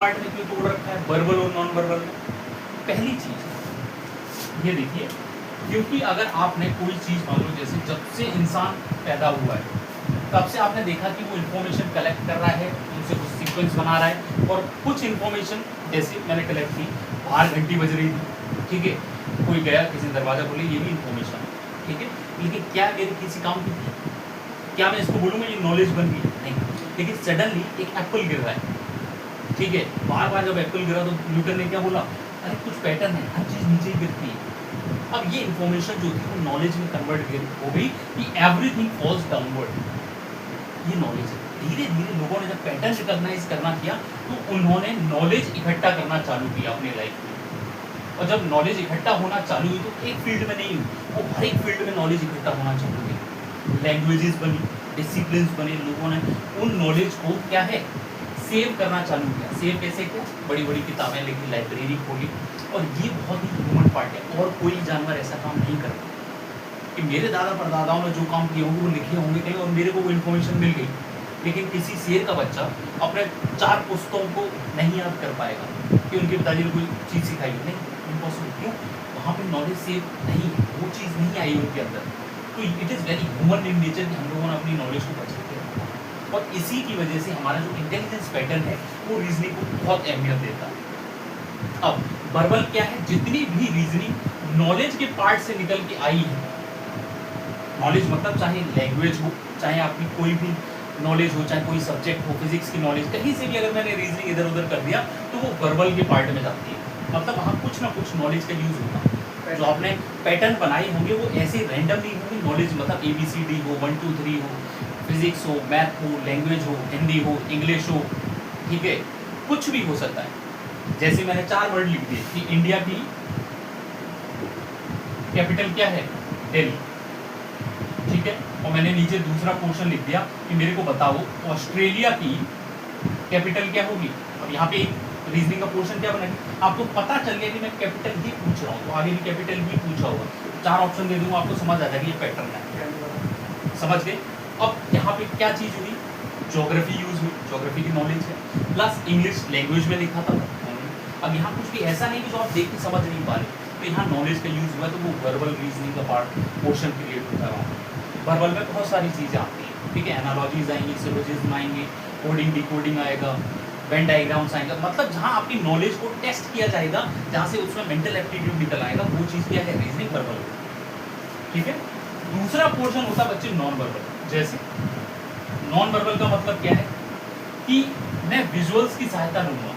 Part में क्यों तोड़ रखा है वर्बल और नॉन वर्बल में? पहली चीज ये देखिए, क्योंकि अगर आपने कोई चीज मान लो, जैसे जब से इंसान पैदा हुआ है तब से आपने देखा कि वो इन्फॉर्मेशन कलेक्ट कर रहा है, उनसे कुछ सीक्वेंस बना रहा है, और कुछ इन्फॉर्मेशन जैसे मैंने कलेक्ट की, बाहर घंटी बज रही थी, ठीक है, कोई गया किसी ने दरवाजा खोले, ये भी इन्फॉर्मेशन, ठीक है, लेकिन क्या मेरे किसी काम की थी? क्या मैं इसको बोलूँगा ये नॉलेज बन गई? नहीं। लेकिन सडनली एक एप्पल गिर रहा है, ठीक है, बार बार जब एप्पल गिरा तो न्यूटन ने क्या बोला, अरे कुछ पैटर्न है, हर चीज नीचे ही गिरती है। अब ये इन्फॉर्मेशन जो थी वो नॉलेज में कन्वर्ट हो गई कि एवरीथिंग फॉल्स डाउनवर्ड, ये नॉलेज है। धीरे धीरे लोगों ने जब पैटर्न रिकॉग्नाइज करना किया तो उन्होंने नॉलेज इकट्ठा करना चालू किया अपनी लाइफ में, और जब नॉलेज इकट्ठा होना चालू हुई तो एक फील्ड में नहीं, वो हर एक फील्ड में नॉलेज इकट्ठा होना चालू हुई, लैंग्वेजेस बनी, डिसिप्लिन बने, लोगों ने उन नॉलेज को क्या है सेव करना चालू किया। सेव कैसे किया? बड़ी बड़ी किताबें लिखी, लाइब्रेरी खोली, और ये बहुत ही ह्यूमन पार्ट है, और कोई जानवर ऐसा काम नहीं करता कि मेरे दादा परदादाओं ने जो काम किए होंगे वो लिखे होंगे कहीं और मेरे को वो इन्फॉर्मेशन मिल गई, लेकिन किसी शेर का बच्चा अपने 4 पुस्तकों को नहीं याद कर पाएगा कि उनके पिताजी ने कोई चीज़ सिखाई, नहीं, इम्पॉसिबल। क्यों? वहाँ पे नॉलेज सेव नहीं है, वो चीज़ नहीं आई उनके अंदर। तो it is very human in nature कि हम लोगों ने अपनी नॉलेज को बचा के रखा, और इसी की वजह से हमारा जो इंटेलिजेंस पैटर्न है वो रीजनिंग को बहुत अहमियत देता है। अब वर्बल क्या है? जितनी भी रीजनिंग नॉलेज के पार्ट से निकल के आई है, नॉलेज मतलब चाहे लैंग्वेज हो, चाहे आपकी कोई भी नॉलेज हो, चाहे कोई सब्जेक्ट हो, फिजिक्स की नॉलेज, कहीं से भी अगर मैंने रीजनिंग इधर उधर कर दिया तो वो वर्बल के पार्ट में जाती है। मतलब वहाँ कुछ ना कुछ नॉलेज का यूज होगा, जो आपने पैटर्न बनाए होंगे वो ऐसे रैंडम नहीं होंगे। नॉलेज मतलब ABCD हो, 1 2 3 हो, फिजिक्स हो, मैथ हो, लैंग्वेज हो, हिंदी हो, इंग्लिश हो, ठीक है, कुछ भी हो सकता है। जैसे मैंने 4 वर्ड लिख दिए कि इंडिया की कैपिटल क्या है? दिल्ली, ठीक है, और मैंने नीचे दूसरा पोर्शन लिख दिया कि मेरे को बताओ ऑस्ट्रेलिया की कैपिटल क्या होगी। अब यहाँ पे रीजनिंग का पोर्शन क्या बनेगा? आपको पता चल गया कि मैं कैपिटल ही पूछ रहा हूँ, तो आगे भी कैपिटल ही पूछा होगा। 4 ऑप्शन दे दूंगा, आपको समझ आ जाएगा ये पैटर्न है, समझ गए? अब यहाँ पे क्या चीज हुई? ज्योग्राफी यूज हुई, ज्योग्राफी की नॉलेज है, प्लस इंग्लिश लैंग्वेज में लिखा था। अब यहाँ कुछ भी ऐसा नहीं कि जो आप देख के समझ नहीं पा रहे, तो यहाँ नॉलेज का यूज हुआ, तो वो वर्बल रीजनिंग का पार्ट पोर्शन क्रिएट होता है। वर्बल में बहुत सारी चीजें आती हैं, ठीक है, एनालॉजीज आएंगी, सिलोजिज्म आएंगे, कोडिंग डिकोडिंग आएगा, वेन डायग्राम्स आएगा, मतलब जहाँ आपकी नॉलेज को टेस्ट किया जाएगा, जहाँ से उसमें मेंटल एप्टीट्यूड निकल आएगा, वो चीज़ क्या है? रीजनिंग वर्बल, ठीक है। दूसरा पोर्शन होता है बच्चे नॉन वर्बल। जैसे नॉन वर्बल का मतलब क्या है कि मैं विजुअल्स की सहायता लूंगा,